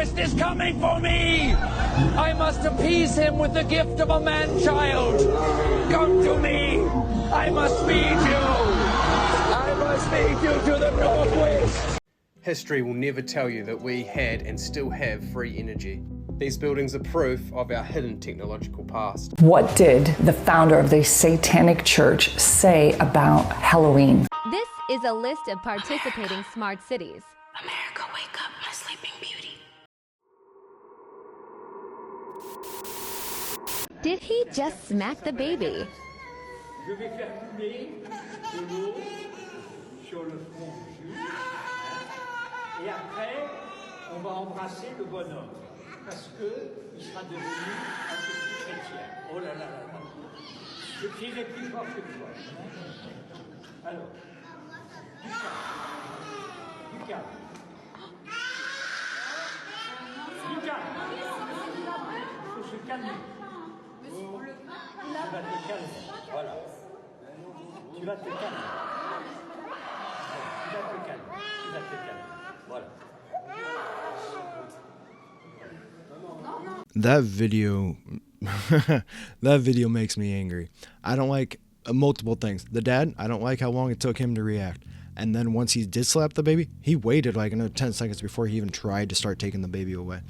Christ is coming for me! I must appease him with the gift of a man-child! Come to me! I must feed you! I must feed you to the northwest! History will never tell you that we had and still have free energy. These buildings are proof of our hidden technological past. What did the founder of the Satanic Church say about Halloween? This is a list of participating smart cities. America, wake up, my sleeping beauty. Did he just smack the baby? Je vais faire couler de l'eau sur le front juste. Et après, on va embrasser le bonhomme. Parce qu'il sera devenu un petit chrétien. Oh là là là là. Je tirerai plus fort que toi. Alors, du calme. Du calme. Du calme. Il faut se calmer. Tu vas te calmer. Voilà. Tu vas te calmer. Tu vas te calmer. Tu vas te calmer. Voilà. That video, that video makes me angry. I don't like multiple things. The dad, I don't like how long it took him to react. And then once he did slap the baby, he waited like another 10 seconds before he even tried to start taking the baby away.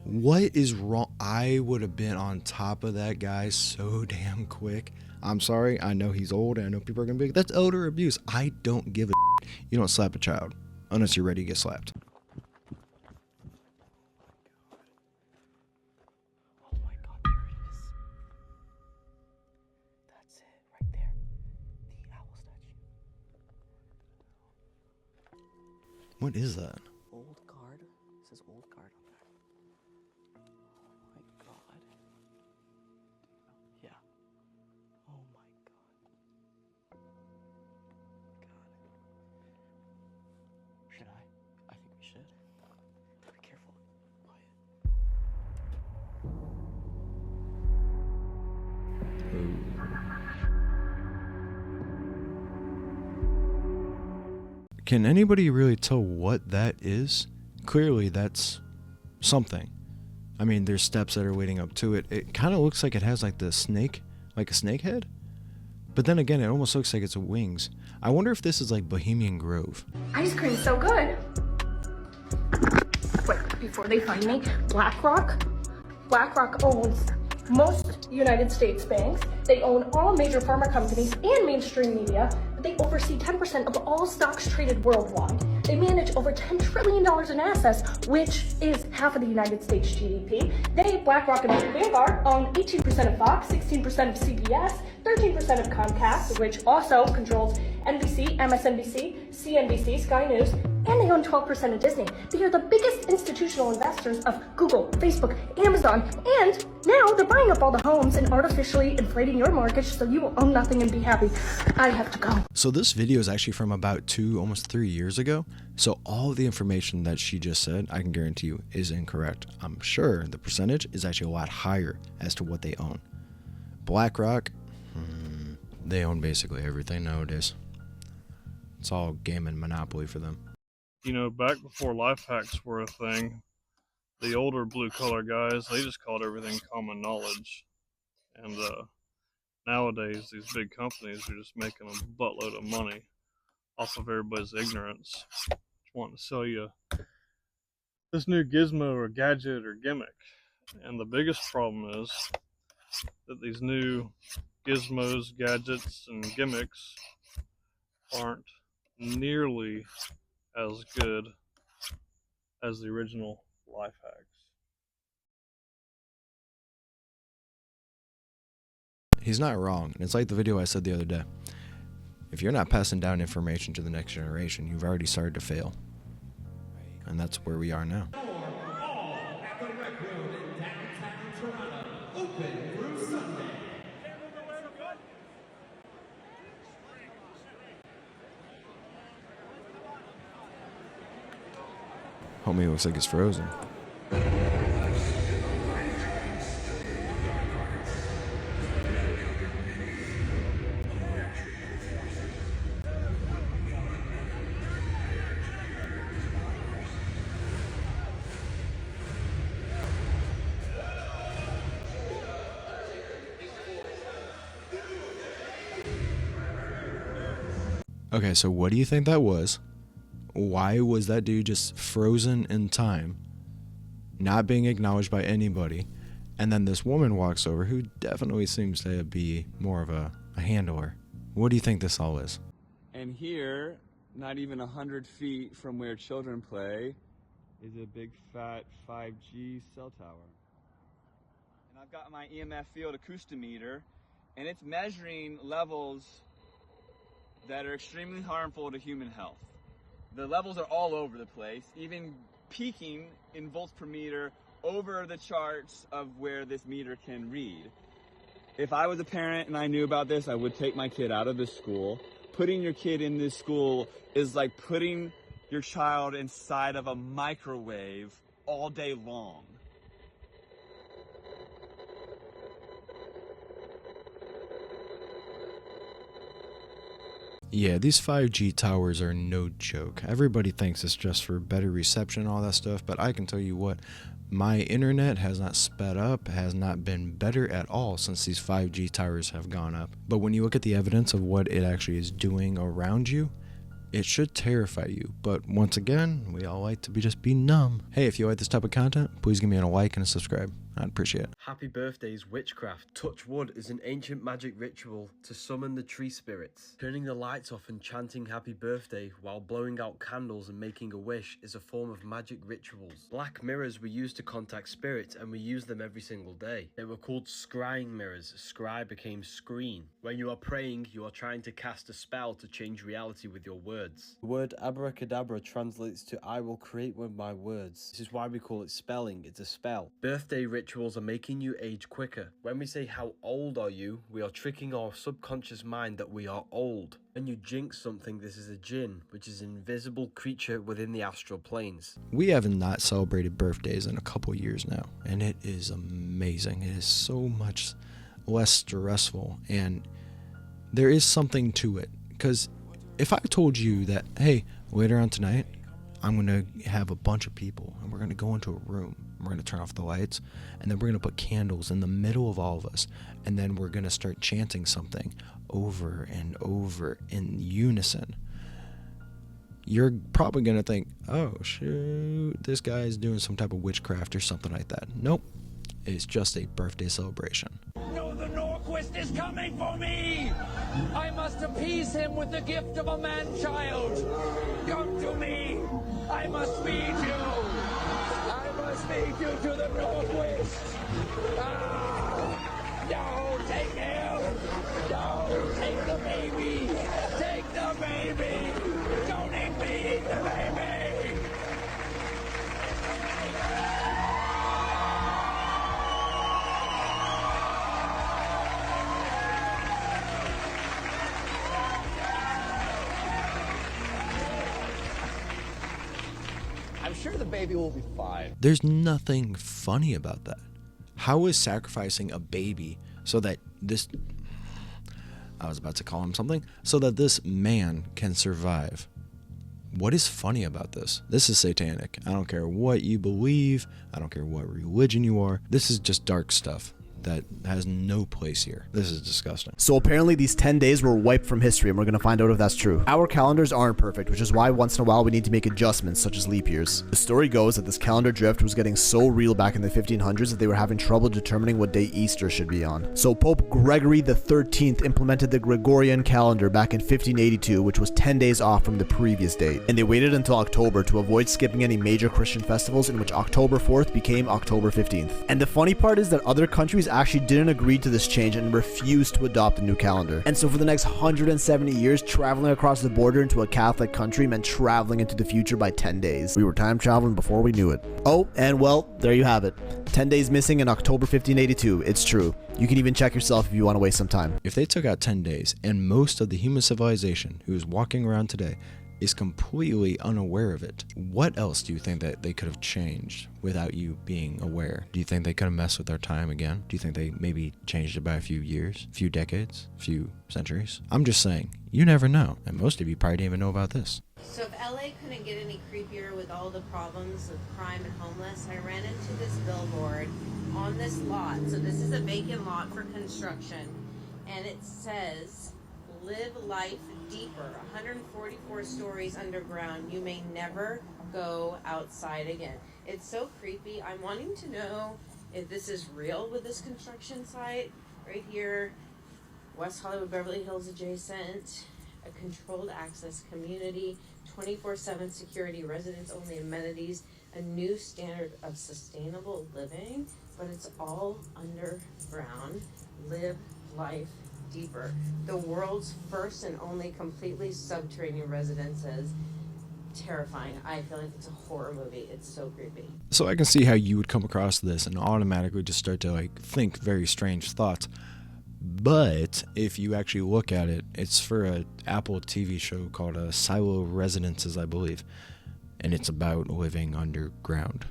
What is wrong? I would have been on top of that guy so damn quick. I'm sorry. I know he's old. And I know people are going to be like, that's elder abuse. I don't give a shit. You don't slap a child unless you're ready to get slapped. What is that? Old guard? It says old guard on there. Oh my god. Yeah. Oh my god. Should I? I think we should. Be careful. Can anybody really tell what that is? Clearly that's something. I mean, there's steps that are leading up to it. It kind of looks like it has like the snake, like a snake head. But then again, it almost looks like it's wings. I wonder if this is like Bohemian Grove. Ice cream's so good. Wait, before they find me, BlackRock owns most United States banks. They own all major pharma companies and mainstream media. They oversee 10% of all stocks traded worldwide. They manage over $10 trillion in assets, which is half of the United States GDP. They, BlackRock and Vanguard, own 18% of Fox, 16% of CBS, 13% of Comcast, which also controls NBC, MSNBC, CNBC, Sky News, and they own 12% of Disney. They are the biggest institutional investors of Google, Facebook, Amazon, and now they're buying up all the homes and artificially inflating your mortgage so you will own nothing and be happy. I have to go. So this video is actually from about 2, almost 3 years ago. So all of the information that she just said, I can guarantee you, is incorrect. I'm sure the percentage is actually a lot higher as to what they own. BlackRock, they own basically everything nowadays. It's all game and monopoly for them. You know, back before life hacks were a thing, the older blue collar guys, they just called everything common knowledge. And nowadays, these big companies are just making a buttload of money off of everybody's ignorance, just wanting to sell you this new gizmo or gadget or gimmick. And the biggest problem is that these new gizmos, gadgets, and gimmicks aren't nearly as good as the original life hacks. He's not wrong. And it's like the video I said the other day. If you're not passing down information to the next generation, you've already started to fail. And that's where we are now. Homie looks like it's frozen. Okay, so what do you think that was? Why was that dude just frozen in time, not being acknowledged by anybody? And then this woman walks over who definitely seems to be more of a handler. What do you think this all is? And here, not even 100 feet from where children play, is a big fat 5G cell tower. And I've got my EMF field acoustometer, and it's measuring levels that are extremely harmful to human health. The levels are all over the place, even peaking in volts per meter over the charts of where this meter can read. If I was a parent and I knew about this, I would take my kid out of this school. Putting your kid in this school is like putting your child inside of a microwave all day long. Yeah, these 5G towers are no joke. Everybody thinks it's just for better reception and all that stuff, but I can tell you what, my internet has not sped up, has not been better at all since these 5G towers have gone up. But when you look at the evidence of what it actually is doing around you, it should terrify you. But once again, we all like to just be numb. Hey, if you like this type of content, please give me a like and a subscribe. I'd appreciate it. Happy birthday's witchcraft. Touch wood is an ancient magic ritual to summon the tree spirits. Turning the lights off and chanting happy birthday while blowing out candles and making a wish is a form of magic rituals. Black mirrors were used to contact spirits, and we use them every single day. They were called scrying mirrors. Scry became screen. When you are praying, you are trying to cast a spell to change reality with your words. The word abracadabra translates to I will create with my words. This is why we call it spelling. It's a spell. Birthday rituals are making you age quicker. When we say how old are you, we are tricking our subconscious mind that we are old. When you jinx something, this is a jinn, which is an invisible creature within the astral planes. We have not celebrated birthdays in a couple years now, and it is amazing. It is so much less stressful, and there is something to it. Because if I told you that, hey, later on tonight, I'm going to have a bunch of people, and we're going to go into a room, we're going to turn off the lights, and then we're going to put candles in the middle of all of us, and then we're going to start chanting something over and over in unison, you're probably going to think, oh, shoot, this guy is doing some type of witchcraft or something like that. Nope. It's just a birthday celebration. No, the Norquist is coming for me! I must appease him with the gift of a man-child! Come to me! I must feed you! I must feed you to the Norquist! Ah! No, take him! No, take the baby! Take the baby! Don't eat me, eat the baby! I'm sure the baby will be fine. There's nothing funny about that. How is sacrificing a baby so that this... I was about to call him something. So that this man can survive. What is funny about this? This is satanic. I don't care what you believe. I don't care what religion you are. This is just dark stuff that has no place here. This is disgusting. So apparently these 10 days were wiped from history, and we're going to find out if that's true. Our calendars aren't perfect, which is why once in a while we need to make adjustments, such as leap years. The story goes that this calendar drift was getting so real back in the 1500s that they were having trouble determining what day Easter should be on. So Pope Gregory XIII implemented the Gregorian calendar back in 1582, which was 10 days off from the previous date. And they waited until October to avoid skipping any major Christian festivals, in which October 4th became October 15th. And the funny part is that other countries actually didn't agree to this change and refused to adopt a new calendar. And so for the next 170 years, traveling across the border into a Catholic country meant traveling into the future by 10 days. We were time traveling before we knew it. Oh, and well, there you have it. 10 days missing in October 1582. It's true. You can even check yourself if you want to waste some time. If they took out 10 days and most of the human civilization who is walking around today is completely unaware of it, what else do you think that they could have changed without you being aware? Do you think they could have messed with our time again? Do you think they maybe changed it by a few years, a few decades, a few centuries? I'm just saying, you never know, and most of you probably didn't even know about this. So if LA couldn't get any creepier with all the problems of crime and homeless, I ran into this billboard on this lot. So this is a vacant lot for construction, and it says Live life deeper. 144 stories underground. You may never go outside again. It's so creepy. I'm wanting to know if this is real with this construction site right here. West Hollywood, Beverly Hills adjacent. A controlled access community. 24/7 security, residents only amenities. A new standard of sustainable living. But it's all underground. Live life deeper. The world's first and only completely subterranean residences. Terrifying. I feel like it's a horror movie. It's so creepy. So I can see how you would come across this and automatically just start to like think very strange thoughts. But if you actually look at it, it's for a Apple TV show called Silo Residences, I believe, and it's about living underground.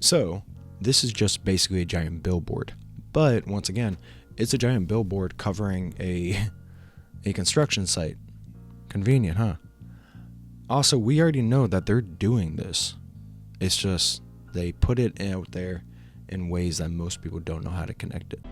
So this is just basically a giant billboard, but once again, it's a giant billboard covering a construction site. Convenient, huh? Also, we already know that they're doing this. It's just they put it out there in ways that most people don't know how to connect it.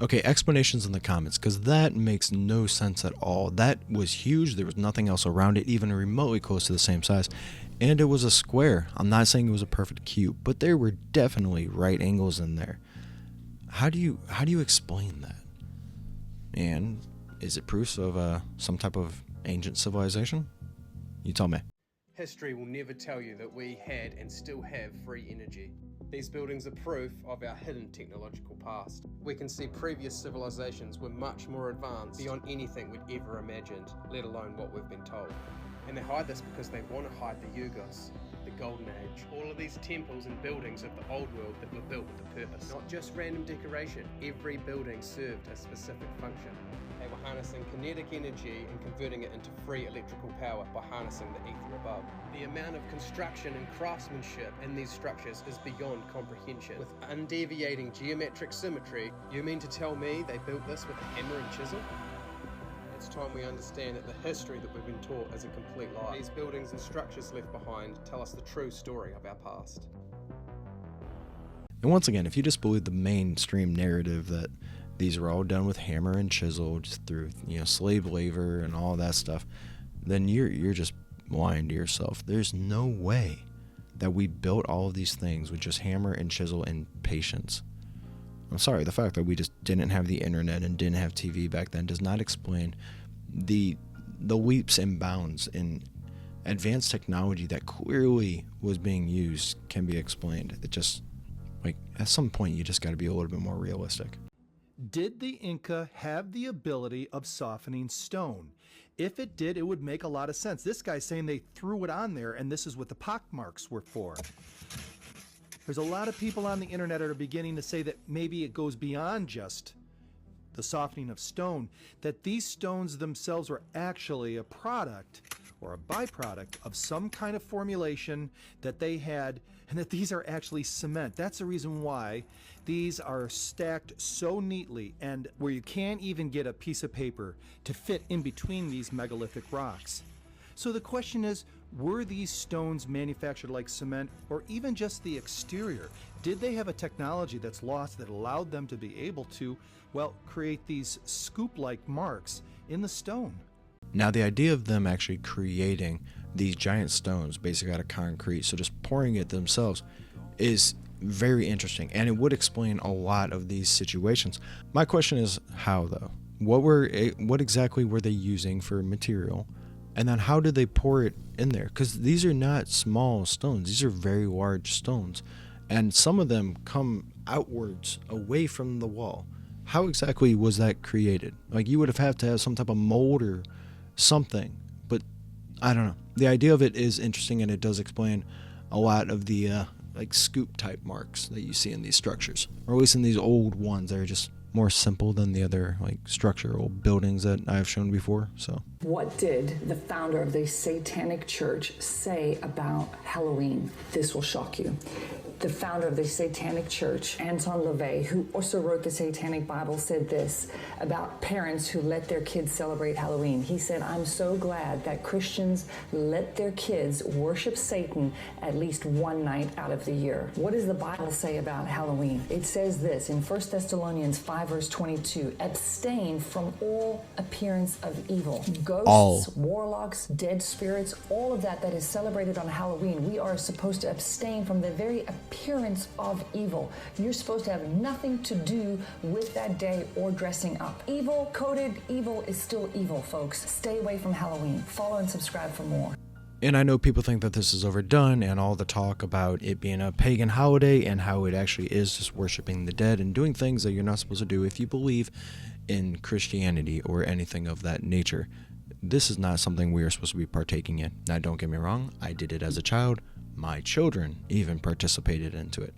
Okay, explanations in the comments, because that makes no sense at all. That was huge. There was nothing else around it, even remotely close to the same size. And it was a square. I'm not saying it was a perfect cube, but there were definitely right angles in there. How do you explain that? And is it proof of some type of ancient civilization? You tell me. History will never tell you that we had and still have free energy. These buildings are proof of our hidden technological past. We can see previous civilizations were much more advanced beyond anything we'd ever imagined, let alone what we've been told. And they hide this because they want to hide the Yugos, the Golden Age. All of these temples and buildings of the old world that were built with a purpose. Not just random decoration, every building served a specific function. They were harnessing kinetic energy and converting it into free electrical power by harnessing the ether above. The amount of construction and craftsmanship in these structures is beyond comprehension. With undeviating geometric symmetry, you mean to tell me they built this with a hammer and chisel? It's time we understand that the history that we've been taught is a complete lie. These buildings and structures left behind tell us the true story of our past. And once again, if you just believe the mainstream narrative that these were all done with hammer and chisel just through, slave labor and all that stuff, then you're just lying to yourself. There's no way that we built all of these things with just hammer and chisel and patience. I'm sorry, the fact that we just didn't have the internet and didn't have TV back then does not explain the leaps and bounds in advanced technology that clearly was being used can be explained. It just, at some point, you just got to be a little bit more realistic. Did the Inca have the ability of softening stone? If it did, it would make a lot of sense. This guy's saying they threw it on there, and this is what the pockmarks were for. There's a lot of people on the internet that are beginning to say that maybe it goes beyond just the softening of stone, that these stones themselves were actually a product or a byproduct of some kind of formulation that they had, and that these are actually cement. That's the reason why these are stacked so neatly and where you can't even get a piece of paper to fit in between these megalithic rocks. So the question is, were these stones manufactured like cement, or even just the exterior? Did they have a technology that's lost that allowed them to be able to, create these scoop-like marks in the stone? Now, the idea of them actually creating these giant stones basically out of concrete, so just pouring it themselves, is very interesting, and it would explain a lot of these situations. My question is, how though? What exactly were they using for material? And then how did they pour it in there? Because these are not small stones. These are very large stones. And some of them come outwards away from the wall. How exactly was that created? You would have had to have some type of mold or something, but I don't know. The idea of it is interesting, and it does explain a lot of the like scoop type marks that you see in these structures, or at least in these old ones that are just more simple than the other like structural buildings that I've shown before. So What did the founder of the Satanic Church say about Halloween? This will shock you. The founder of the Satanic Church, Anton LaVey, who also wrote the Satanic Bible, said this about parents who let their kids celebrate Halloween. He said, "I'm so glad that Christians let their kids worship Satan at least one night out of the year." What does the Bible say about Halloween? It says this in 1 Thessalonians 5 verse 22, "Abstain from all appearance of evil." Ghosts, warlocks, dead spirits, all of that is celebrated on Halloween. We are supposed to abstain from the very appearance of evil. You're supposed to have nothing to do with that day or dressing up. Evil, coded evil is still evil, folks. Stay away from Halloween. Follow and subscribe for more. And I know people think that this is overdone, and all the talk about it being a pagan holiday and how it actually is just worshiping the dead and doing things that you're not supposed to do if you believe in Christianity or anything of that nature. This is not something we are supposed to be partaking in. Now, don't get me wrong, I did it as a child. My children even participated into it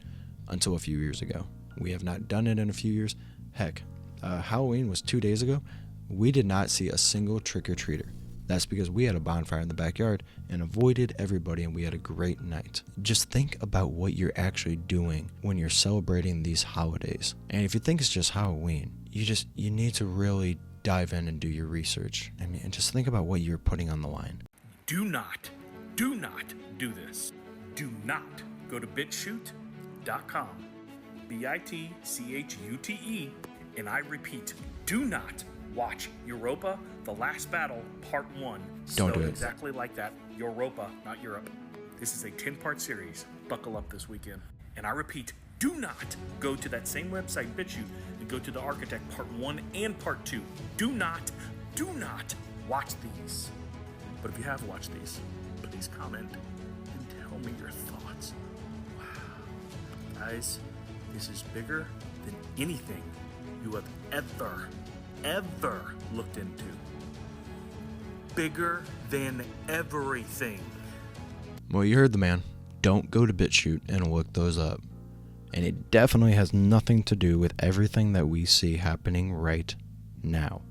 until a few years ago. We have not done it in a few years. Heck, Halloween was 2 days ago. We did not see a single trick-or-treater. That's because we had a bonfire in the backyard and avoided everybody, and we had a great night. Just think about what you're actually doing when you're celebrating these holidays. And if you think it's just Halloween, you need to really dive in and do your research. I mean, and just think about what you're putting on the line. Do not do this. Do not go to bitshoot.com, BITCHUTE, and I repeat, do not watch Europa, The Last Battle, Part 1. Don't do it. Exactly like that. Europa, not Europe. This is a 10-part series. Buckle up this weekend. And I repeat, do not go to that same website, BitChute, and go to The Architect Part 1 and Part 2. Do not watch these. But if you have watched these, please comment and tell me your thoughts. Wow. Guys, this is bigger than anything you have ever looked into. Bigger than everything. Well, you heard the man. Don't go to BitChute and look those up. And it definitely has nothing to do with everything that we see happening right now.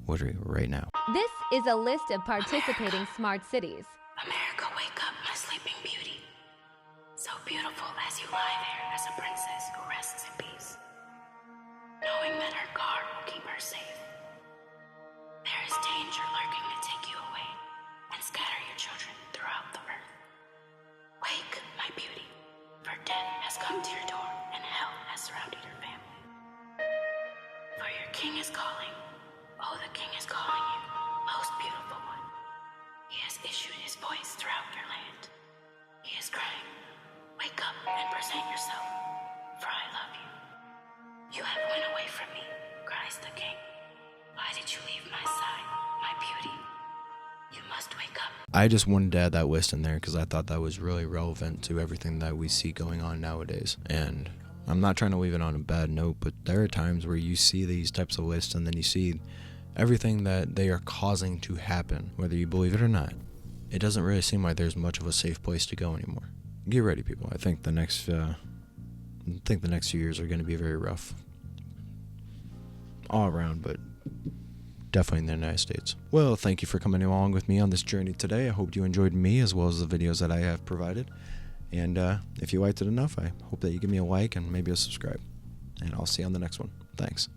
Literally right now. This is a list of participating smart cities. America, wake up, my sleeping beauty. So beautiful as you lie there as a princess who rests in peace, knowing that her guard will keep her safe. There is danger lurking to take you away and scatter your children throughout the earth. Wake, my beauty, for death has come to your door and hell has surrounded your family. For your king is calling. Oh, the king is calling you, most beautiful one. He has issued his voice throughout your land. He is crying, wake up and present yourself, for I love you. You have went away from me, cries the king. Why did you leave my side, my beauty? You must wake up. I just wanted to add that list in there because I thought that was really relevant to everything that we see going on nowadays. And I'm not trying to leave it on a bad note, but there are times where you see these types of lists and then you see everything that they are causing to happen, whether you believe it or not. It doesn't really seem like there's much of a safe place to go anymore. Get ready, people. I think the next few years are going to be very rough, all around, but definitely in the United States. Well, thank you for coming along with me on this journey today. I hope you enjoyed me as well as the videos that I have provided. And if you liked it enough, I hope that you give me a like and maybe a subscribe. And I'll see you on the next one. Thanks.